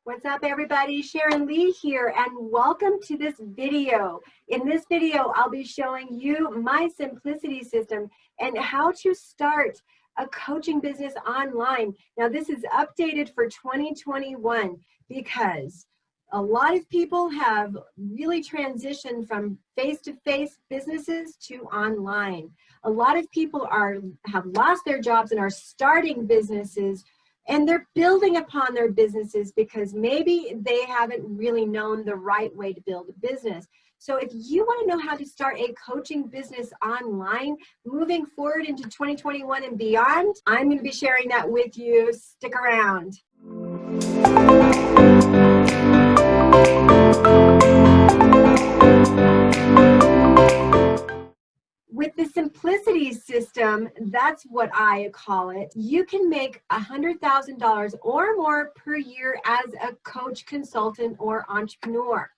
What's up, everybody? Sharon Lee here, and welcome to this video. In this video, I'll be showing you my Simplicity system and how to start a coaching business online. Now, this is updated for 2021 because a lot of people have really transitioned from face-to-face businesses to online. A lot of people have lost their jobs and are starting businesses, and they're building upon their businesses because maybe they haven't really known the right way to build a business. So if you want to know how to start a coaching business online, moving forward into 2021 and beyond, I'm going to be sharing that with you. Stick around. With the Simplicity system, that's what I call it, you can make $100,000 or more per year as a coach, consultant, or entrepreneur.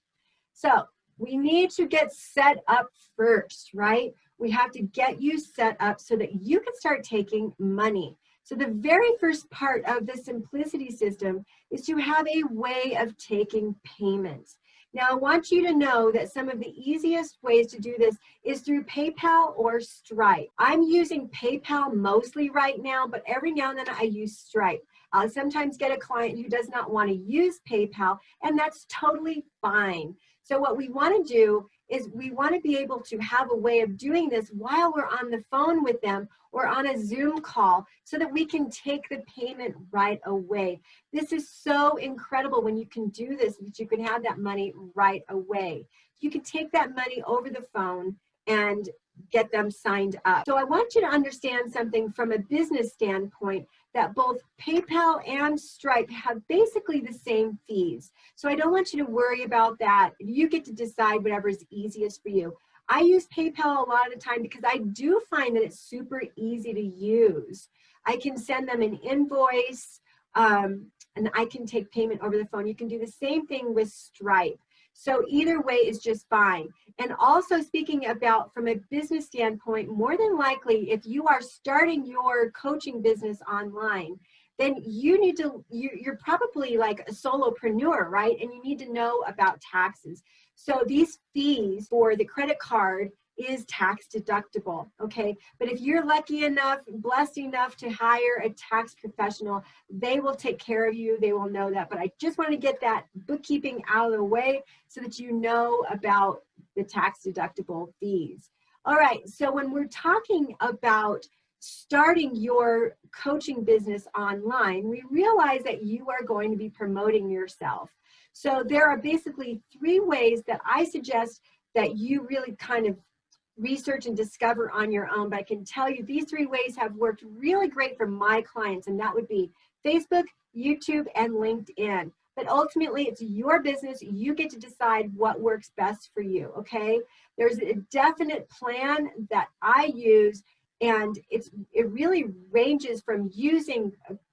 So we need to get set up first, right? We have to get you set up so that you can start taking money. So the very first part of the Simplicity system is to have a way of taking payments. Now, I want you to know that some of the easiest ways to do this is through PayPal or Stripe. I'm using PayPal mostly right now, but every now and then I use Stripe. I'll sometimes get a client who does not want to use PayPal, and that's totally fine. So what we want to do is we want to be able to have a way of doing this while we're on the phone with them or on a Zoom call so that we can take the payment right away. This is so incredible when you can do this, that you can have that money right away. You can take that money over the phone and get them signed up. So I want you to understand something from a business standpoint, that both PayPal and Stripe have basically the same fees. So I don't want you to worry about that. You get to decide whatever is easiest for you. I use PayPal a lot of the time because I do find that it's super easy to use. I can send them an invoice and I can take payment over the phone. You can do the same thing with Stripe. So either way is just fine. And also speaking about from a business standpoint, more than likely, if you are starting your coaching business online, then you're probably like a solopreneur, right? And you need to know about taxes. So these fees for the credit card is tax deductible, okay? But if you're lucky enough, blessed enough to hire a tax professional, they will take care of you. They will know that. But I just want to get that bookkeeping out of the way so that you know about the tax deductible fees. All right, so when we're talking about starting your coaching business online, we realize that you are going to be promoting yourself. So there are basically 3 ways that I suggest that you really kind of research and discover on your own, but I can tell you these 3 ways have worked really great for my clients, and that would be Facebook, YouTube, and LinkedIn. But ultimately, it's your business. You get to decide what works best for you, okay? There's a definite plan that I use, and it really ranges from using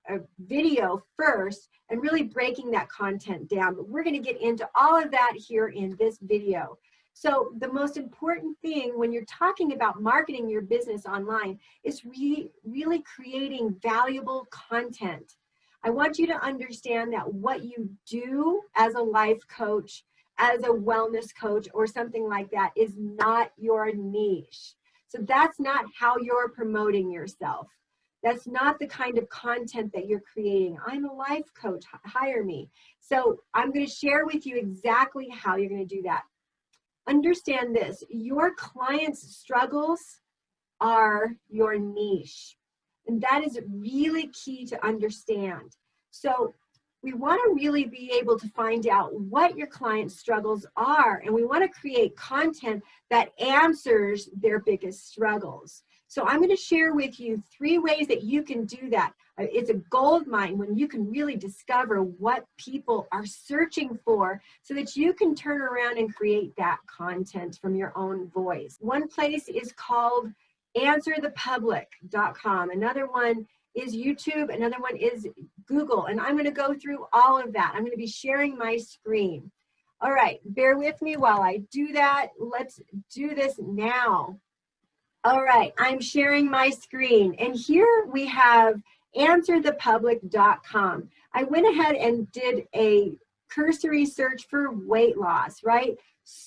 a video first and really breaking that content down. But we're going to get into all of that here in this video. So the most important thing when you're talking about marketing your business online is really creating valuable content. I want you to understand that what you do as a life coach, as a wellness coach, or something like that is not your niche. So that's not how you're promoting yourself. That's not the kind of content that you're creating. I'm a life coach, hire me. So I'm going to share with you exactly how you're going to do that. Understand this, your clients' struggles are your niche. And that is really key to understand. So we want to really be able to find out what your clients' struggles are, and we want to create content that answers their biggest struggles. So I'm going to share with you 3 ways that you can do that. It's a gold mine when you can really discover what people are searching for so that you can turn around and create that content from your own voice. One place is called answerthepublic.com. Another one is YouTube. Another one is Google. And I'm going to go through all of that. I'm going to be sharing my screen. All right, bear with me while I do that. Let's do this now. All right, I'm sharing my screen. And here we have answerthepublic.com. I went ahead and did a cursory search for weight loss, right?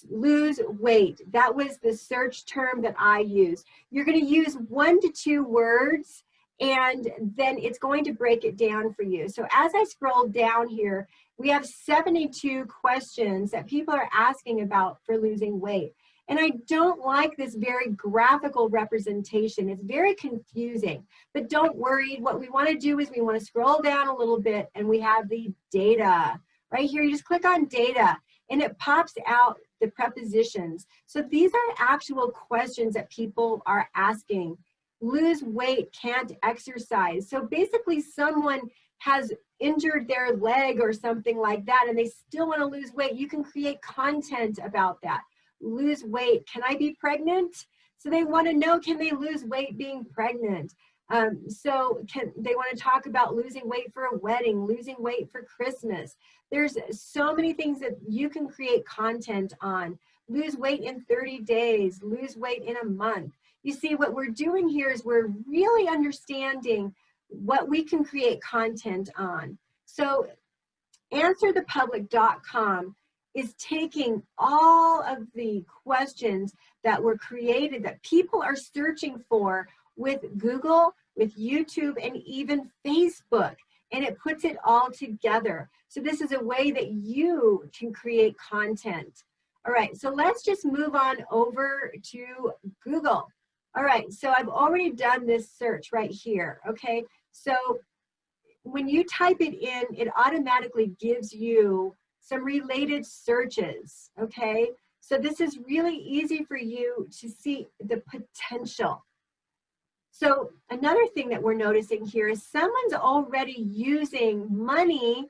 Lose weight. That was the search term that I used. You're going to use 1 to 2 words, and then it's going to break it down for you. So as I scroll down here, we have 72 questions that people are asking about for losing weight. And I don't like this very graphical representation. It's very confusing, but don't worry. What we want to do is we want to scroll down a little bit, and we have the data. Right here, you just click on data, and it pops out the prepositions. So these are actual questions that people are asking. Lose weight, can't exercise. So basically someone has injured their leg or something like that, and they still want to lose weight. You can create content about that. Lose weight, can I be pregnant? So they want to know, can they lose weight being pregnant? So they want to talk about losing weight for a wedding, losing weight for Christmas. There's so many things that you can create content on. Lose weight in 30 days, lose weight in a month. You see, what we're doing here is we're really understanding what we can create content on. So answerthepublic.com is taking all of the questions that were created that people are searching for with Google, with YouTube, and even Facebook, and it puts it all together. So this is a way that you can create content. All right, so let's just move on over to Google. All right, so I've already done this search right here, okay? So when you type it in, it automatically gives you some related searches, okay? So this is really easy for you to see the potential. So another thing that we're noticing here is someone's already using money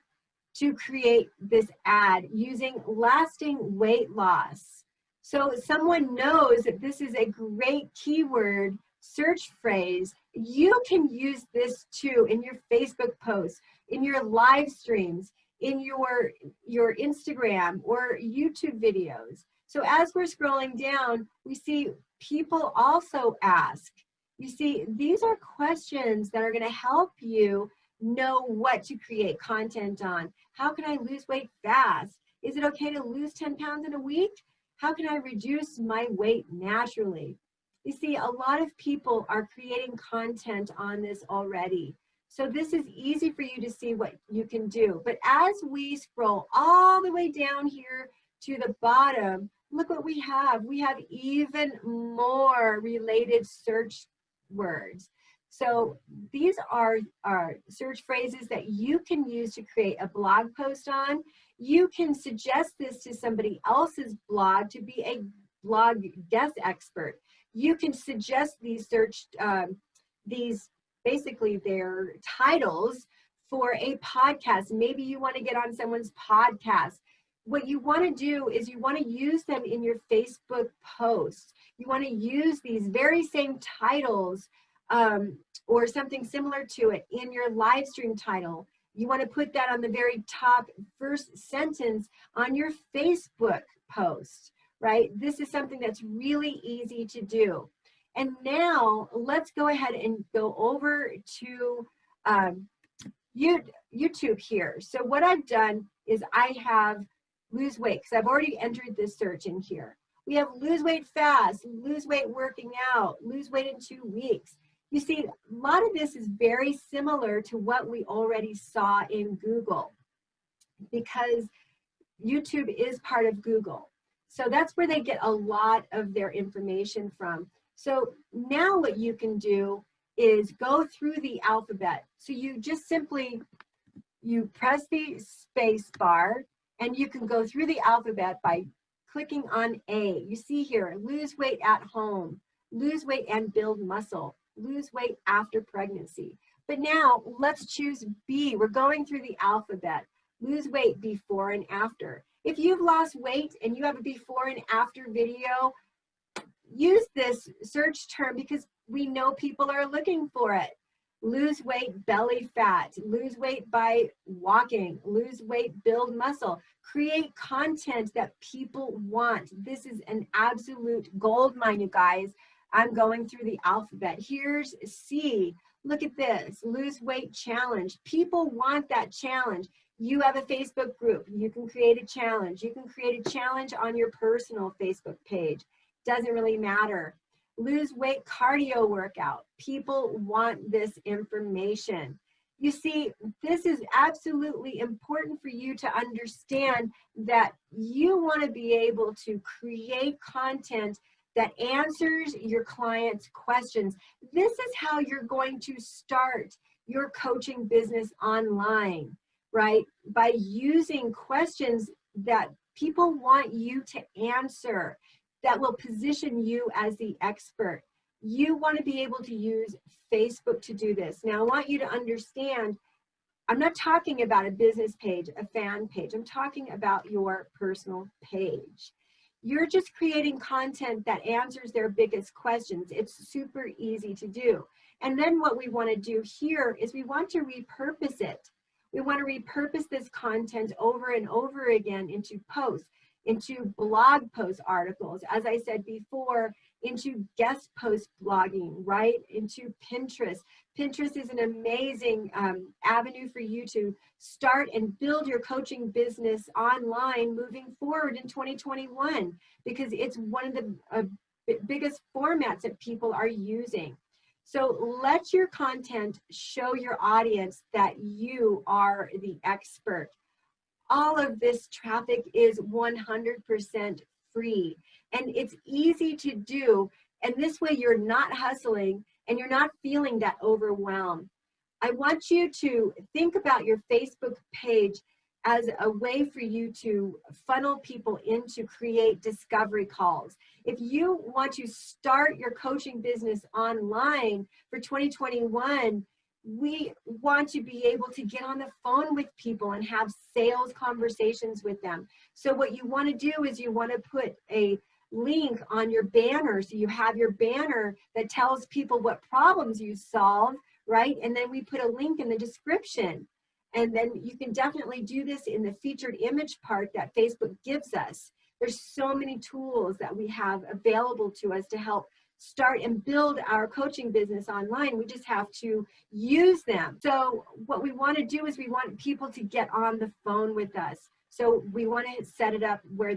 to create this ad using lasting weight loss. So someone knows that this is a great keyword search phrase. You can use this too in your Facebook posts, in your live streams, in your Instagram or YouTube videos. So as we're scrolling down, we see people also ask. You see, these are questions that are going to help you know what to create content on. How can I lose weight fast? Is it okay to lose 10 pounds in a week? How can I reduce my weight naturally? You see, a lot of people are creating content on this already. So this is easy for you to see what you can do. But as we scroll all the way down here to the bottom, look what we have. We have even more related search words. So these are search phrases that you can use to create a blog post on. You can suggest this to somebody else's blog to be a blog guest expert. You can suggest these basically their titles for a podcast. Maybe you want to get on someone's podcast. What you want to do is you want to use them in your Facebook posts. You want to use these very same titles or something similar to it in your live stream title. You want to put that on the very top first sentence on your Facebook post, right? This is something that's really easy to do. And now let's go ahead and go over to YouTube here. So what I've done is I have lose weight, because I've already entered this search in here. We have lose weight fast, lose weight working out, lose weight in 2 weeks. You see, a lot of this is very similar to what we already saw in Google, because YouTube is part of Google. So that's where they get a lot of their information from. So now what you can do is go through the alphabet. So you just simply, you press the space bar, and you can go through the alphabet by clicking on A. You see here, lose weight at home, lose weight and build muscle, lose weight after pregnancy. But now let's choose B. We're going through the alphabet. Lose weight before and after. If you've lost weight and you have a before and after video, use this search term because we know people are looking for it. Lose weight, belly fat, lose weight by walking, lose weight, build muscle. Create content that people want. This is an absolute gold mine, you guys. I'm going through the alphabet. Here's C, Look at this, lose weight challenge. People want that challenge. You have a Facebook group. You can create a challenge. You can create a challenge on your personal Facebook page. Doesn't really matter. Lose weight cardio workout. People want this information. You see, this is absolutely important for you to understand that you want to be able to create content that answers your clients' questions. This is how you're going to start your coaching business online, right? By using questions that people want you to answer that will position you as the expert. You want to be able to use Facebook to do this. Now, I want you to understand, I'm not talking about a business page, a fan page. I'm talking about your personal page. You're just creating content that answers their biggest questions. It's super easy to do. And then what we want to do here is we want to repurpose it. We want to repurpose this content over and over again into posts, into blog post articles, as I said before, into guest post blogging, right? Into Pinterest. Pinterest is an amazing avenue for you to start and build your coaching business online moving forward in 2021, because it's one of the biggest formats that people are using. So let your content show your audience that you are the expert. All of this traffic is 100% free, and it's easy to do. And this way you're not hustling and you're not feeling that overwhelm. I want you to think about your Facebook page as a way for you to funnel people in to create discovery calls. If you want to start your coaching business online for 2021, we want to be able to get on the phone with people and have sales conversations with them. So what you want to do is you want to put a link on your banner. So you have your banner that tells people what problems you solve, right? And then we put a link in the description. And then you can definitely do this in the featured image part that Facebook gives us. There's so many tools that we have available to us to help start and build our coaching business online. We just have to use them. So what we want to do is we want people to get on the phone with us. So we want to set it up where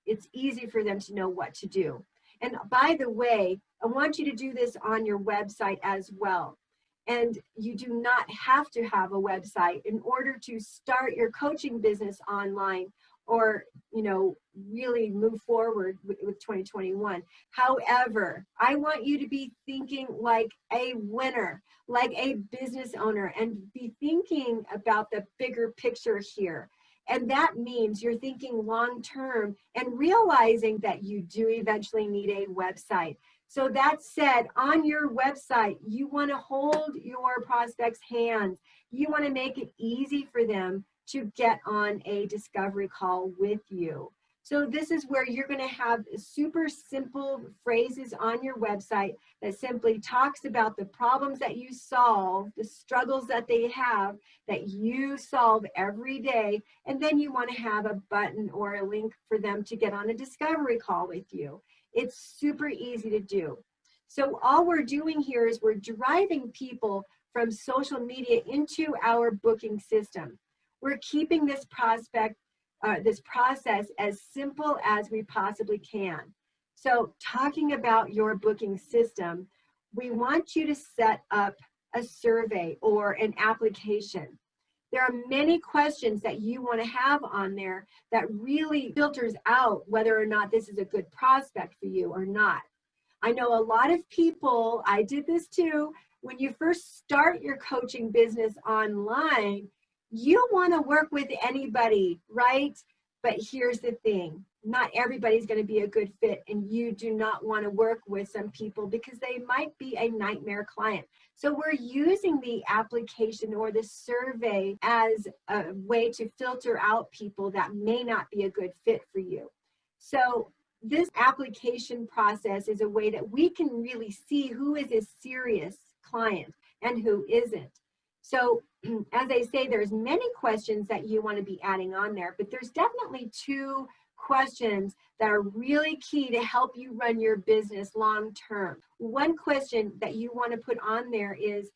it's easy for them to know what to do. And by the way, I want you to do this on your website as well. And you do not have to have a website in order to start your coaching business online, or really move forward with 2021. However, I want you to be thinking like a winner, like a business owner, and be thinking about the bigger picture here. And that means you're thinking long term and realizing that you do eventually need a website. So that said, on your website, you want to hold your prospects' hands. You want to make it easy for them to get on a discovery call with you. So this is where you're going to have super simple phrases on your website that simply talks about the problems that you solve, the struggles that they have, that you solve every day. And then you want to have a button or a link for them to get on a discovery call with you. It's super easy to do. So all we're doing here is we're driving people from social media into our booking system. We're keeping this process as simple as we possibly can. So talking about your booking system, we want you to set up a survey or an application. There are many questions that you want to have on there that really filters out whether or not this is a good prospect for you or not. I know a lot of people, I did this too, when you first start your coaching business online, you want to work with anybody, right? But here's the thing, not everybody's going to be a good fit, and you do not want to work with some people because they might be a nightmare client. So we're using the application or the survey as a way to filter out people that may not be a good fit for you. So this application process is a way that we can really see who is a serious client and who isn't. So as I say, there's many questions that you want to be adding on there, but there's definitely two questions that are really key to help you run your business long term. One question that you want to put on there is,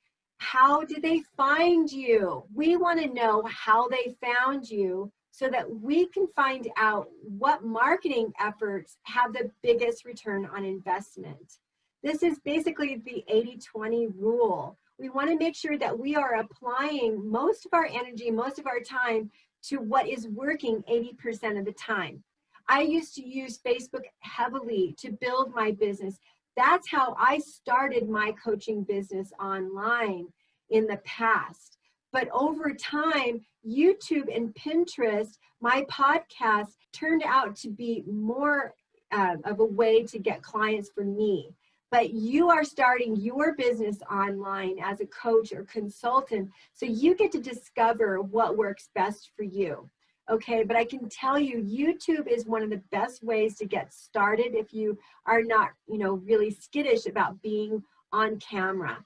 How did they find you? We want to know how they found you so that we can find out what marketing efforts have the biggest return on investment. This is basically the 80-20 rule. We want to make sure that we are applying most of our energy, most of our time to what is working 80% of the time. I used to use Facebook heavily to build my business. That's how I started my coaching business online in the past. But over time, YouTube and Pinterest, my podcast turned out to be more of a way to get clients for me. But you are starting your business online as a coach or consultant, so you get to discover what works best for you. Okay, but I can tell you, YouTube is one of the best ways to get started if you are not, really skittish about being on camera.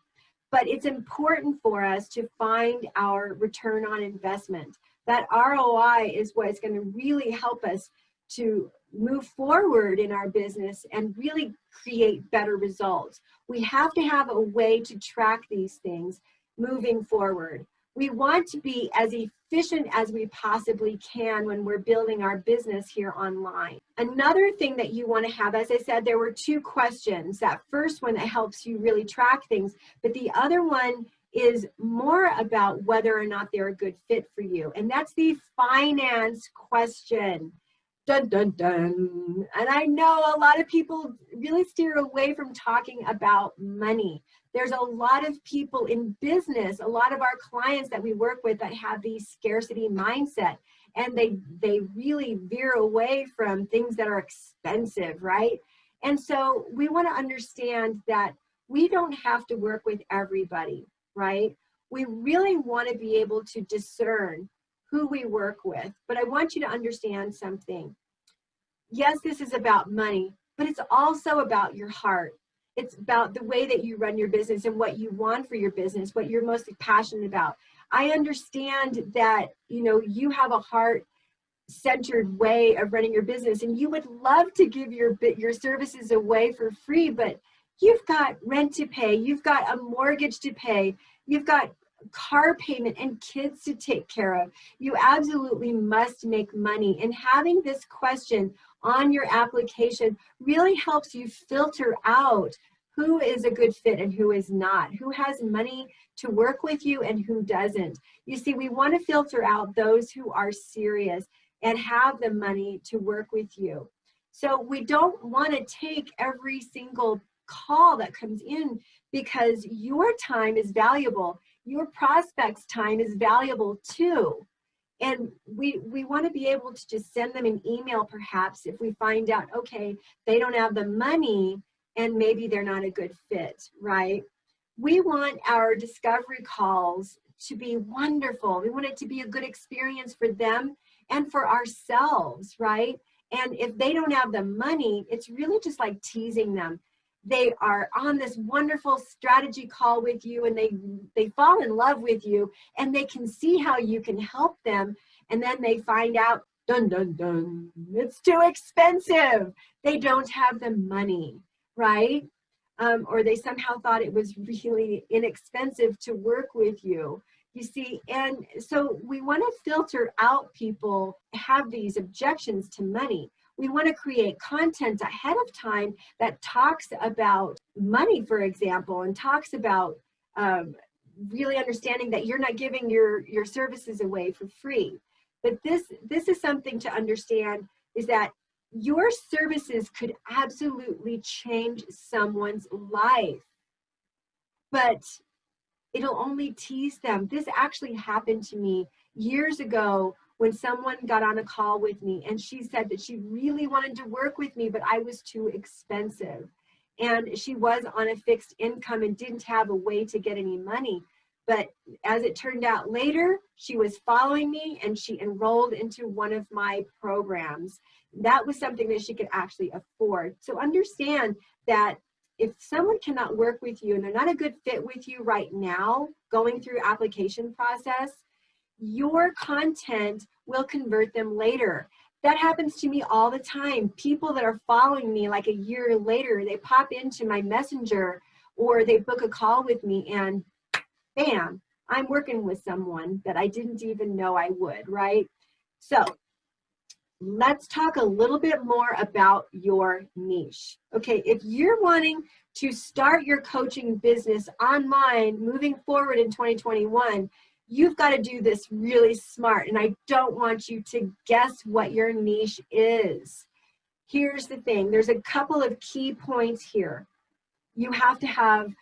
But it's important for us to find our return on investment. That ROI is what is going to really help us to move forward in our business and really create better results. We have to have a way to track these things moving forward. We want to be as efficient as we possibly can when we're building our business here online. Another thing that you want to have, as I said, there were 2 questions. That first one that helps you really track things, but the other one is more about whether or not they're a good fit for you. And that's the finance question. Dun, dun, dun. And I know a lot of people really steer away from talking about money. There's a lot of people in business, a lot of our clients that we work with that have the scarcity mindset, and they really veer away from things that are expensive, right? And so we want to understand that we don't have to work with everybody, right? We really want to be able to discern who we work with. But I want you to understand something. Yes, this is about money, but it's also about your heart. It's about the way that you run your business and what you want for your business, what you're most passionate about. I understand that, you have a heart-centered way of running your business, and you would love to give your services away for free, but you've got rent to pay, you've got a mortgage to pay, you've got car payment and kids to take care of. You absolutely must make money. And having this question on your application really helps you filter out who is a good fit and who is not, who has money to work with you and who doesn't. You see, we want to filter out those who are serious and have the money to work with you. So we don't want to take every single call that comes in, because your time is valuable. Your prospect's time is valuable too. And we want to be able to just send them an email perhaps if we find out, okay, they don't have the money and maybe they're not a good fit, right? We want our discovery calls to be wonderful. We want it to be a good experience for them and for ourselves, right? And if they don't have the money, it's really just like teasing them. They are on this wonderful strategy call with you, and they fall in love with you, and they can see how you can help them, and then they find out, dun, dun, dun, it's too expensive. They don't have the money, right? Or they somehow thought it was really inexpensive to work with you. You see, and so we want to filter out people who have these objections to money. We want to create content ahead of time that talks about money, for example, and talks about really understanding that you're not giving your services away for free. But this is something to understand, is that your services could absolutely change someone's life, but it'll only tease them. This actually happened to me years ago when someone got on a call with me, and she said that she really wanted to work with me, but I was too expensive. And she was on a fixed income and didn't have a way to get any money. But as it turned out later, she was following me and she enrolled into one of my programs. That was something that she could actually afford. So understand that if someone cannot work with you and they're not a good fit with you right now, going through application process, your content will convert them later. That happens to me all the time. People that are following me like a year later, they pop into my messenger or they book a call with me and bam, I'm working with someone that I didn't even know I would, right? So let's talk a little bit more about your niche. Okay, if you're wanting to start your coaching business online moving forward in 2021, you've got to do this really smart. And I don't want you to guess what your niche is. Here's the thing, there's a couple of key points here. You have to have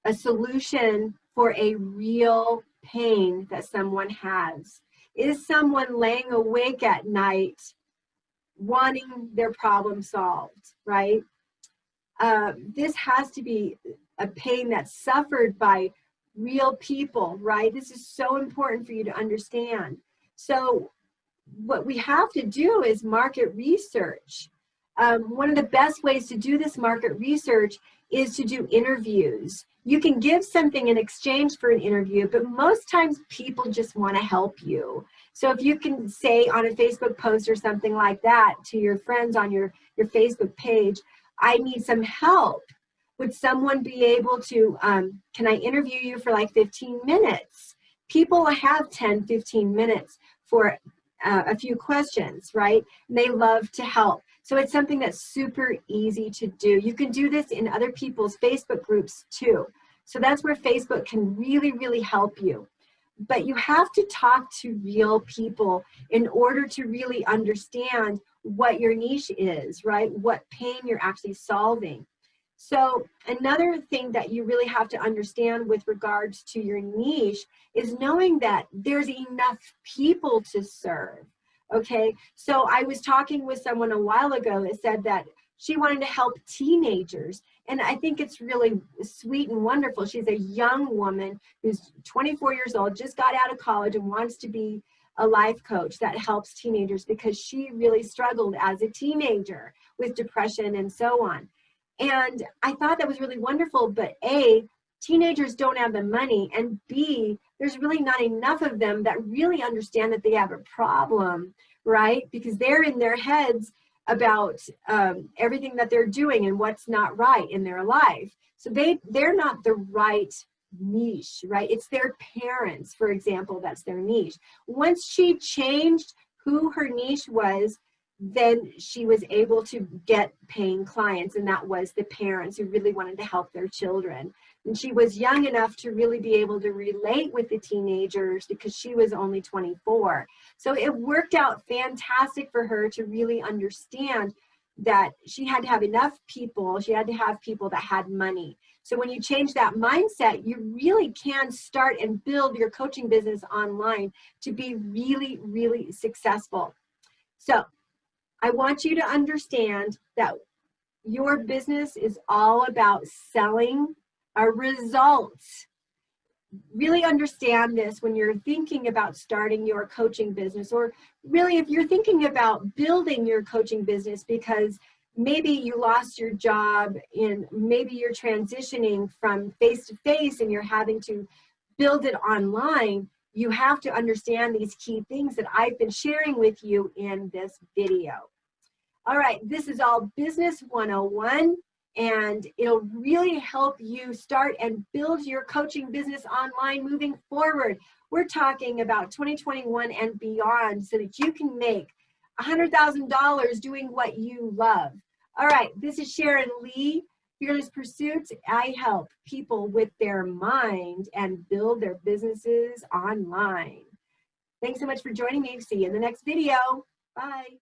a solution for a real pain that someone has. Is someone laying awake at night wanting their problem solved, right? This has to be a pain that's suffered by real people, right? This is so important for you to understand. So what we have to do is market research. One of the best ways to do this market research is to do interviews. You can give something in exchange for an interview, but most times people just want to help you. So if you can say on a Facebook post or something like that to your friends on your Facebook page, I need some help. Would someone be able to, can I interview you for like 15 minutes? People have 10, 15 minutes for a few questions, right? And they love to help. So it's something that's super easy to do. You can do this in other people's Facebook groups too. So that's where Facebook can really, really help you. But you have to talk to real people in order to really understand what your niche is, right? What pain you're actually solving. So another thing that you really have to understand with regards to your niche is knowing that there's enough people to serve, okay? So I was talking with someone a while ago that said that she wanted to help teenagers, and I think it's really sweet and wonderful. She's a young woman who's 24 years old, just got out of college and wants to be a life coach that helps teenagers because she really struggled as a teenager with depression and so on. And I thought that was really wonderful, but A, teenagers don't have the money, and B, there's really not enough of them that really understand that they have a problem, right? Because they're in their heads about everything that they're doing and what's not right in their life. So they're not the right niche, right? It's their parents, for example, that's their niche. Once she changed who her niche was, then she was able to get paying clients, and that was the parents who really wanted to help their children. And she was young enough to really be able to relate with the teenagers because she was only 24. So it worked out fantastic for her to really understand that she had to have enough people, she had to have people that had money. So when you change that mindset, you really can start and build your coaching business online to be really, really successful. So I want you to understand that your business is all about selling a result. Really understand this when you're thinking about starting your coaching business, or really if you're thinking about building your coaching business because maybe you lost your job and maybe you're transitioning from face-to-face and you're having to build it online. You have to understand these key things that I've been sharing with you in this video. All right, this is all Business 101, and it'll really help you start and build your coaching business online moving forward. We're talking about 2021 and beyond so that you can make $100,000 doing what you love. All right, this is Sharon Lee, Fearless Pursuits. I help people with their mind and build their businesses online. Thanks so much for joining me. See you in the next video. Bye.